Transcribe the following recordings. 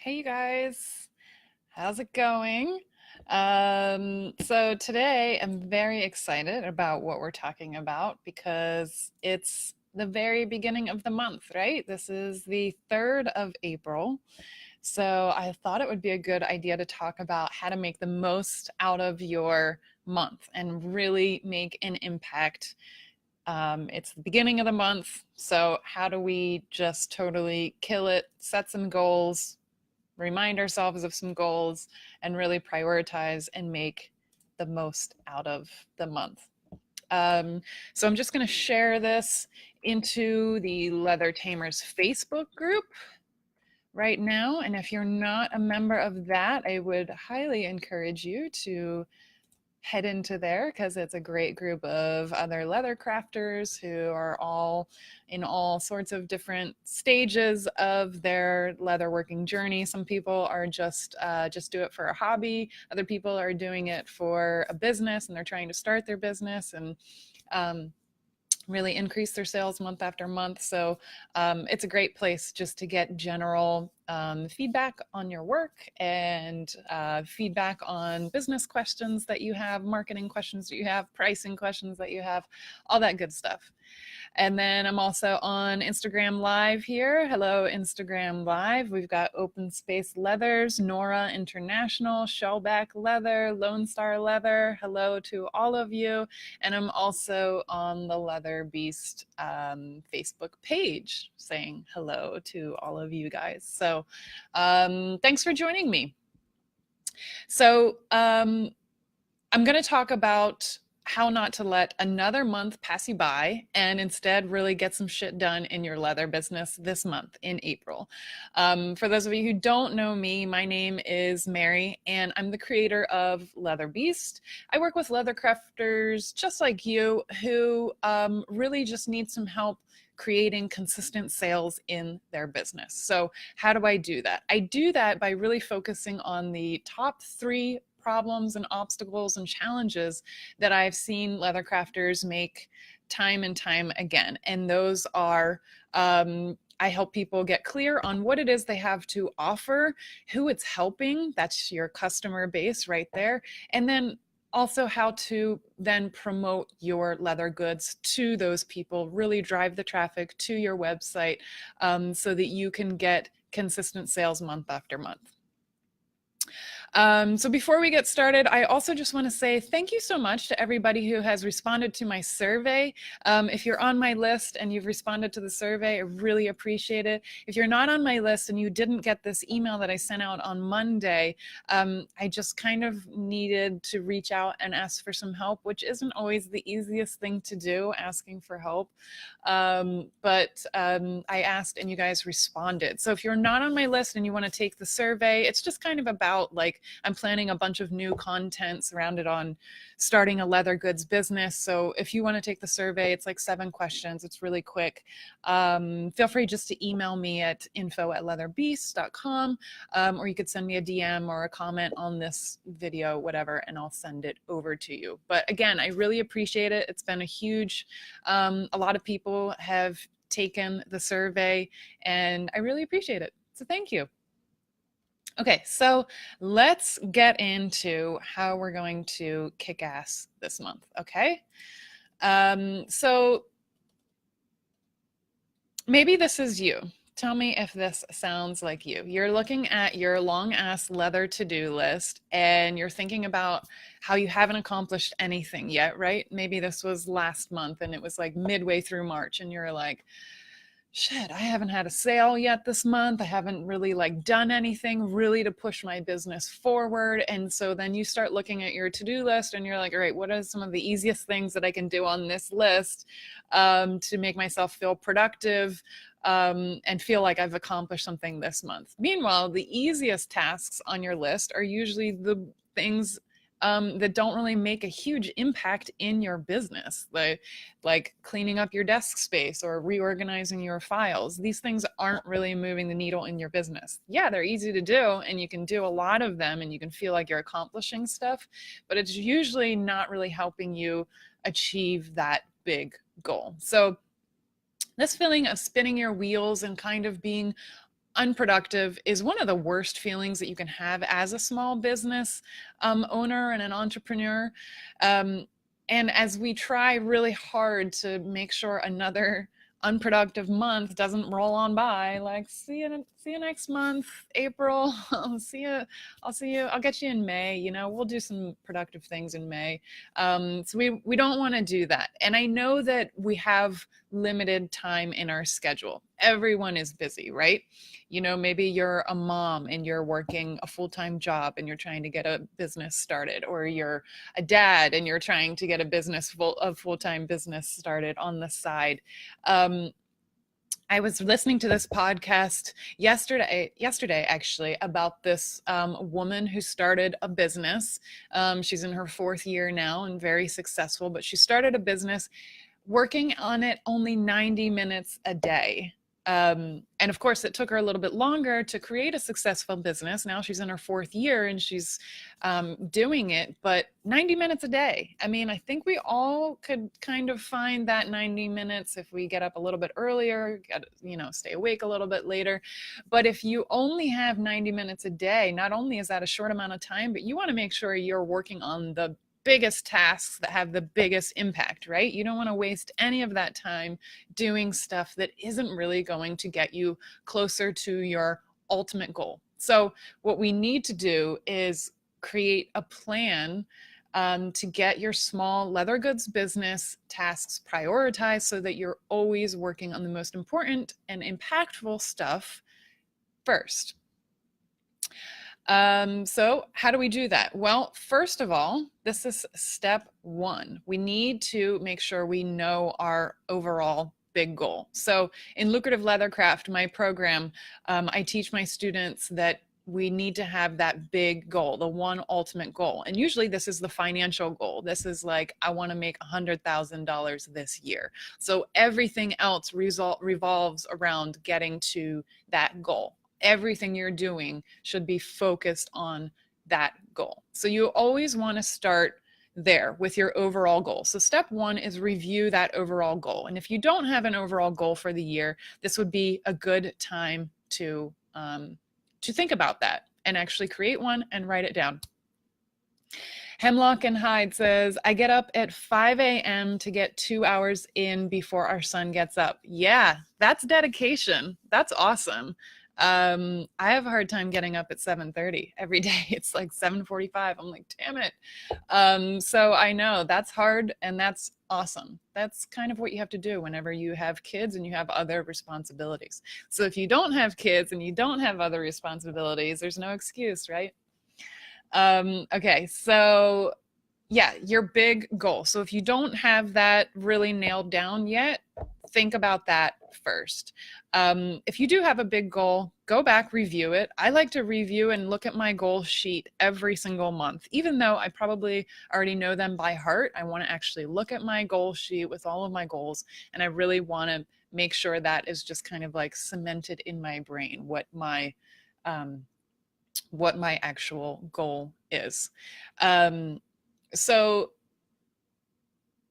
Hey, you guys, how's it going? So today I'm very excited about what we're talking about because it's the very beginning of the month, right? This is the 3rd of April. So I thought it would be a good idea to talk about how to make the most out of your month and really make an impact. It's the beginning of the month, so how do we just totally kill it, set some goals, remind ourselves of some goals, and really prioritize and make the most out of the month. Um, so I'm just going to share this into the Leather Tamers Facebook group right now. And if you're not a member of that, I would highly encourage you to head into there because it's a great group of other leather crafters who are all in all sorts of different stages of their leatherworking journey. Some people are just do it for a hobby. Other people are doing it for a business and they're trying to start their business and um, really increase their sales month after month. So it's a great place just to get general feedback on your work and feedback on business questions that you have, marketing questions that you have, pricing questions that you have, all that good stuff. And then I'm also on Instagram Live here. Hello, Instagram Live. We've got Open Space Leathers, Nora International, Shellback Leather, Lone Star Leather. Hello to all of you. And I'm also on the Leather Beast Facebook page saying hello to all of you guys. So thanks for joining me. So I'm going to talk about how not to let another month pass you by and instead really get some shit done in your leather business this month in April. For those of you who don't know me, my name is Mary and I'm the creator of Leather Beast. I work with leather crafters just like you who really just need some help creating consistent sales in their business. So how do I do that? I do that by really focusing on the top 3 problems and obstacles and challenges that I've seen leather crafters make time and time again. And those are, I help people get clear on what it is they have to offer, who it's helping, that's your customer base right there, and then also how to then promote your leather goods to those people, really drive the traffic to your website so that you can get consistent sales month after month. So before we get started, I also just want to say thank you so much to everybody who has responded to my survey. If you're on my list and you've responded to the survey, I really appreciate it. If you're not on my list and you didn't get this email that I sent out on Monday, I just kind of needed to reach out and ask for some help, which isn't always the easiest thing to do, asking for help. But I asked and you guys responded. So if you're not on my list and you want to take the survey, it's just kind of about like, I'm planning a bunch of new content surrounded on starting a leather goods business. So if you want to take the survey, it's like 7 questions. It's really quick. Feel free just to email me at info@leatherbeast.com, or you could send me a DM or a comment on this video, whatever, and I'll send it over to you. But again, I really appreciate it. It's been a huge, a lot of people have taken the survey and I really appreciate it. So thank you. Okay, so let's get into how we're going to kick ass this month, okay? So maybe this is you. Tell me if this sounds like you. You're looking at your long ass leather to-do list and you're thinking about how you haven't accomplished anything yet, right? Maybe this was last month and it was like midway through March and you're like, shit, I haven't had a sale yet this month. I haven't really like done anything really to push my business forward. And so then you start looking at your to-do list and you're like, all right, what are some of the easiest things that I can do on this list to make myself feel productive and feel like I've accomplished something this month? Meanwhile, the easiest tasks on your list are usually the things that don't really make a huge impact in your business, like cleaning up your desk space or reorganizing your files. These things aren't really moving the needle in your business. Yeah, they're easy to do and you can do a lot of them and you can feel like you're accomplishing stuff, but it's usually not really helping you achieve that big goal. So this feeling of spinning your wheels and kind of being unproductive is one of the worst feelings that you can have as a small business owner and an entrepreneur. And as we try really hard to make sure another unproductive month doesn't roll on by, like see you next month, April. I'll get you in May. We'll do some productive things in May. So we don't want to do that. And I know that we have limited time in our schedule. Everyone is busy, right? Maybe you're a mom and you're working a full-time job and you're trying to get a business started, or you're a dad and you're trying to get a full-time business started on the side. I was listening to this podcast yesterday actually, about this woman who started a business. She's in her 4th year now and very successful, but she started a business working on it only 90 minutes a day. And of course, it took her a little bit longer to create a successful business. Now she's in her 4th year and she's doing it, but 90 minutes a day. I mean, I think we all could kind of find that 90 minutes if we get up a little bit earlier, stay awake a little bit later. But if you only have 90 minutes a day, not only is that a short amount of time, but you want to make sure you're working on the biggest tasks that have the biggest impact, right? You don't want to waste any of that time doing stuff that isn't really going to get you closer to your ultimate goal. So what we need to do is create a plan to get your small leather goods business tasks prioritized so that you're always working on the most important and impactful stuff first. So how do we do that? Well, first of all, this is step 1. We need to make sure we know our overall big goal. So in Lucrative Leathercraft, my program, I teach my students that we need to have that big goal, the one ultimate goal. And usually this is the financial goal. This is like, I want to make $100,000 this year. So everything else revolves around getting to that goal. Everything you're doing should be focused on that goal. So you always want to start there with your overall goal. So step 1 is review that overall goal. And if you don't have an overall goal for the year, this would be a good time to think about that and actually create one and write it down. Hemlock and Hyde says, I get up at 5 a.m. to get 2 hours in before our son gets up. Yeah, that's dedication. That's awesome. I have a hard time getting up at 7:30 every day. It's like 7:45. I'm like, damn it. So I know that's hard and that's awesome. That's kind of what you have to do whenever you have kids and you have other responsibilities. So if you don't have kids and you don't have other responsibilities, there's no excuse, right? Okay, so yeah, your big goal. So if you don't have that really nailed down yet, think about that first. If you do have a big goal, go back, review it. I like to review and look at my goal sheet every single month. Even though I probably already know them by heart, I want to actually look at my goal sheet with all of my goals, and I really want to make sure that is just kind of like cemented in my brain, what my actual goal is. So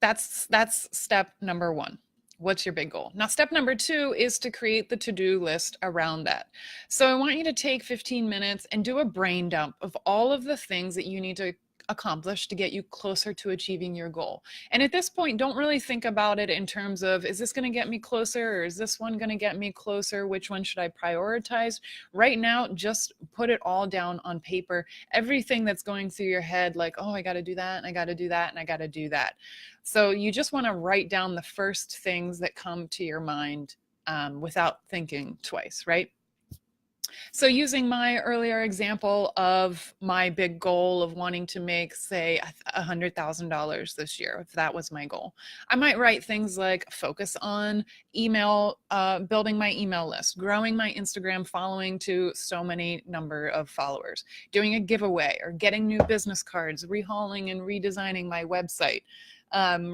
that's step number 1. What's your big goal? Now, step number 2 is to create the to-do list around that. So I want you to take 15 minutes and do a brain dump of all of the things that you need to accomplish to get you closer to achieving your goal. And at this point, don't really think about it in terms of, is this going to get me closer, or is this one going to get me closer? Which one should I prioritize? Right now, just put it all down on paper. Everything that's going through your head, like, oh, I got to do that, and I got to do that, and I got to do that. So you just want to write down the first things that come to your mind without thinking twice, right? So using my earlier example of my big goal of wanting to make, say, $100,000 this year, if that was my goal, I might write things like focus on email, building my email list, growing my Instagram following to so many number of followers, doing a giveaway, or getting new business cards, rehauling and redesigning my website,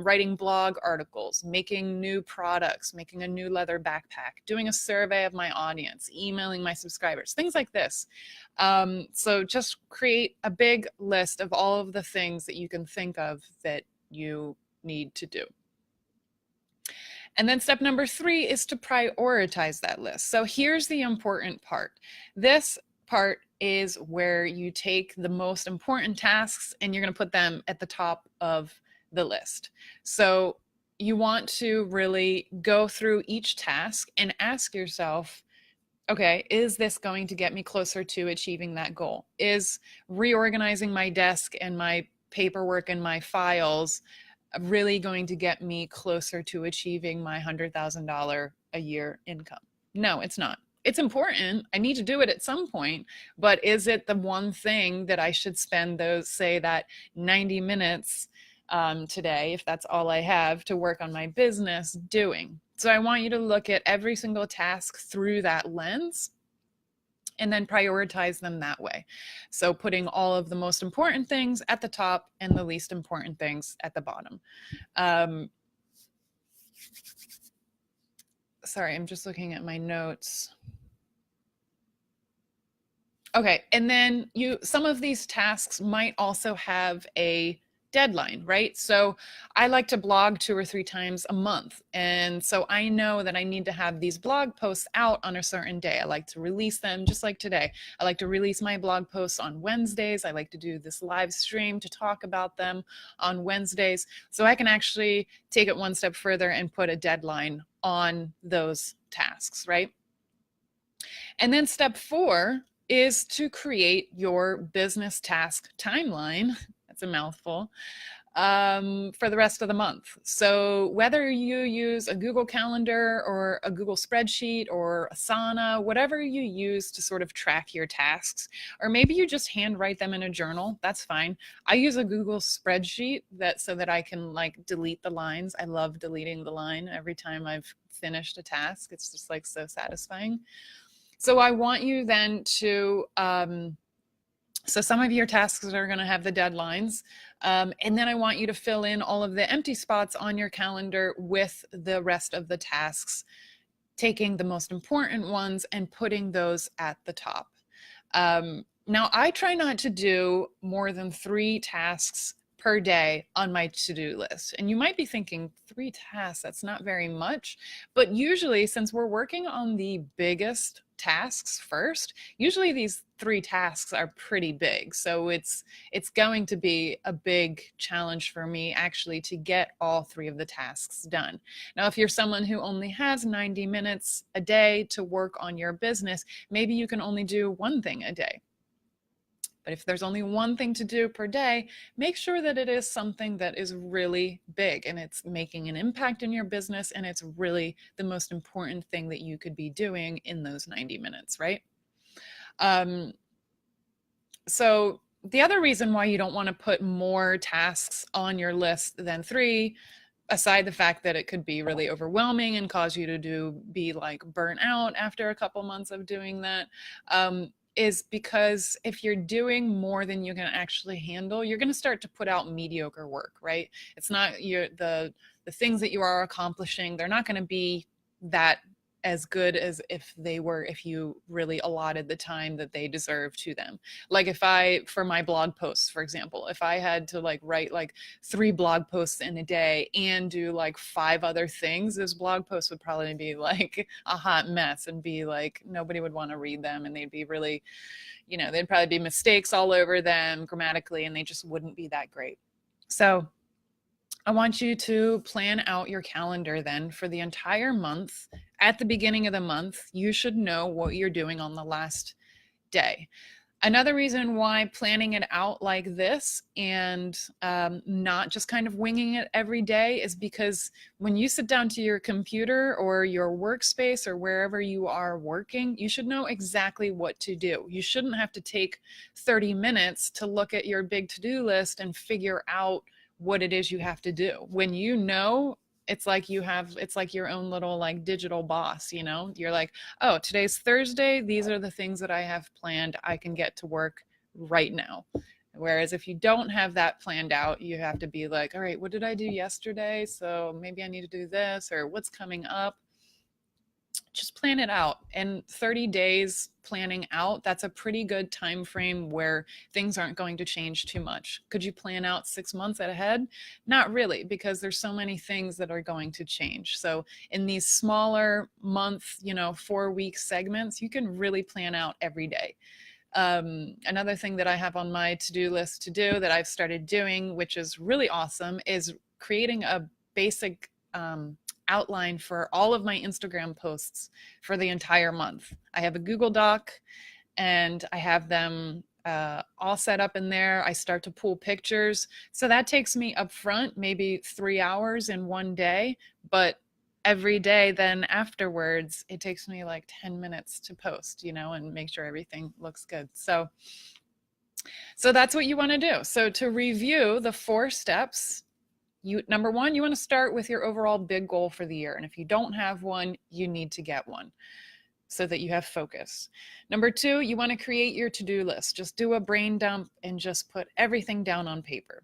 writing blog articles, making new products, making a new leather backpack, doing a survey of my audience, emailing my subscribers, things like this. So just create a big list of all of the things that you can think of that you need to do. And then step number 3 is to prioritize that list. So here's the important part. This part is where you take the most important tasks and you're going to put them at the top of the list. So you want to really go through each task and ask yourself, okay, is this going to get me closer to achieving that goal? Is reorganizing my desk and my paperwork and my files really going to get me closer to achieving my $100,000 a year income? No, it's not. It's important. I need to do it at some point, but is it the one thing that I should spend those, say, that 90 minutes today, if that's all I have to work on my business, doing? So I want you to look at every single task through that lens and then prioritize them that way. So putting all of the most important things at the top and the least important things at the bottom. Sorry, I'm just looking at my notes. Okay, and then some of these tasks might also have a deadline, right? So I like to blog 2 or 3 times a month. And so I know that I need to have these blog posts out on a certain day. I like to release them just like today. I like to release my blog posts on Wednesdays. I like to do this live stream to talk about them on Wednesdays. So I can actually take it one step further and put a deadline on those tasks, right? And then step 4 is to create your business task timeline. That's a mouthful. For the rest of the month. So whether you use a Google Calendar or a Google spreadsheet or Asana, whatever you use to sort of track your tasks, or maybe you just handwrite them in a journal, that's fine. I use a Google spreadsheet so that I can like delete the lines. I love deleting the line every time I've finished a task. It's just like so satisfying. So I want you then to, so some of your tasks are going to have the deadlines. And then I want you to fill in all of the empty spots on your calendar with the rest of the tasks, taking the most important ones and putting those at the top. Now, I try not to do more than 3 tasks per day on my to-do list. And you might be thinking 3 tasks, that's not very much. But usually, since we're working on the biggest tasks first, usually these 3 tasks are pretty big. So it's going to be a big challenge for me actually to get all 3 of the tasks done. Now, if you're someone who only has 90 minutes a day to work on your business, maybe you can only do 1 thing a day. But if there's only 1 thing to do per day, make sure that it is something that is really big and it's making an impact in your business and it's really the most important thing that you could be doing in those 90 minutes, right? So the other reason why you don't want to put more tasks on your list than 3, aside the fact that it could be really overwhelming and cause you to be like burnt out after a couple months of doing that, is because if you're doing more than you can actually handle, you're going to start to put out mediocre work, right? It's not the things that you are accomplishing, they're not going to be that as good as if you really allotted the time that they deserve to them. Like for my blog posts, for example, if I had to like write like 3 blog posts in a day and do like 5 other things, those blog posts would probably be like a hot mess and be like, nobody would want to read them. And they'd be really, they'd probably be mistakes all over them grammatically, and they just wouldn't be that great. So I want you to plan out your calendar then for the entire month. At the beginning of the month, you should know what you're doing on the last day. Another reason why planning it out like this and not just kind of winging it every day is because when you sit down to your computer or your workspace or wherever you are working, you should know exactly what to do. You shouldn't have to take 30 minutes to look at your big to-do list and figure out what it is you have to do. When you know, it's like your own little like digital boss, you're like, oh, today's Thursday, these are the things that I have planned, I can get to work right now. Whereas if you don't have that planned out, you have to be like, all right, what did I do yesterday? So maybe I need to do this, or what's coming up. just plan it out. And 30 days planning out, that's a pretty good time frame where things aren't going to change too much. Could you plan out 6 months ahead? Not really, because there's so many things that are going to change. So in these smaller month, 4 week segments, you can really plan out every day. Another thing that I have on my to-do list to do that I've started doing, which is really awesome, is creating a basic outline for all of my Instagram posts for the entire month. I have a Google Doc and I have them all set up in there. I start to pull pictures. So that takes me up front maybe 3 hours in one day, but every day then afterwards it takes me like 10 minutes to post, and make sure everything looks good. So that's what you want to do. So to review the 4 steps, number one, you want to start with your overall big goal for the year. And if you don't have one, you need to get one so that you have focus. Number two, you want to create your to-do list. Just do a brain dump and just put everything down on paper.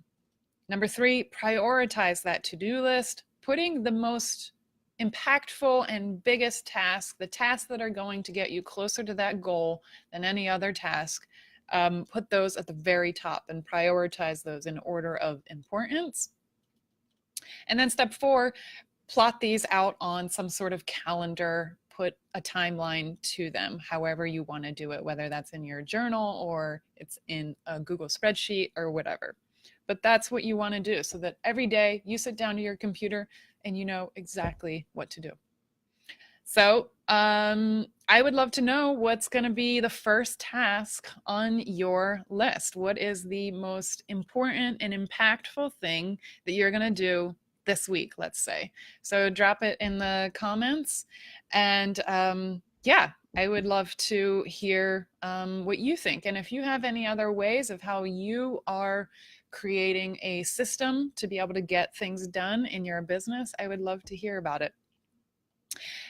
Number three, prioritize that to-do list, putting the most impactful and biggest task, the tasks that are going to get you closer to that goal than any other task, put those at the very top and prioritize those in order of importance. And then step four, plot these out on some sort of calendar, put a timeline to them, however you want to do it, whether that's in your journal or it's in a Google spreadsheet or whatever. But that's what you want to do so that every day you sit down to your computer and you know exactly what to do. So I would love to know what's going to be the first task on your list. What is the most important and impactful thing that you're going to do this week, let's say? So drop it in the comments. And yeah, I would love to hear what you think. And if you have any other ways of how you are creating a system to be able to get things done in your business, I would love to hear about it.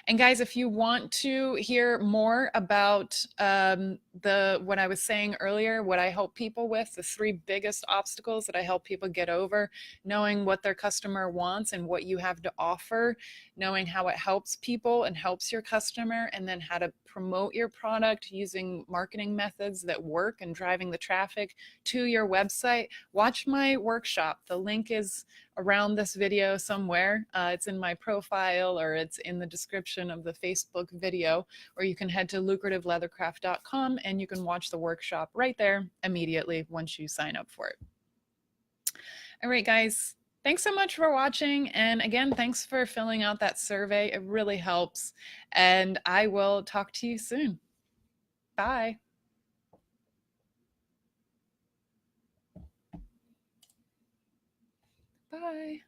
And guys, if you want to hear more about what I was saying earlier, what I help people with, the 3 biggest obstacles that I help people get over, knowing what their customer wants and what you have to offer, knowing how it helps people and helps your customer, and then how to promote your product using marketing methods that work and driving the traffic to your website, watch my workshop. The link is around this video somewhere. It's in my profile or it's in the description of the Facebook video, or you can head to lucrativeleathercraft.com and you can watch the workshop right there immediately once you sign up for it. All right, guys, thanks so much for watching. And again, thanks for filling out that survey. It really helps. And I will talk to you soon. Bye. Bye.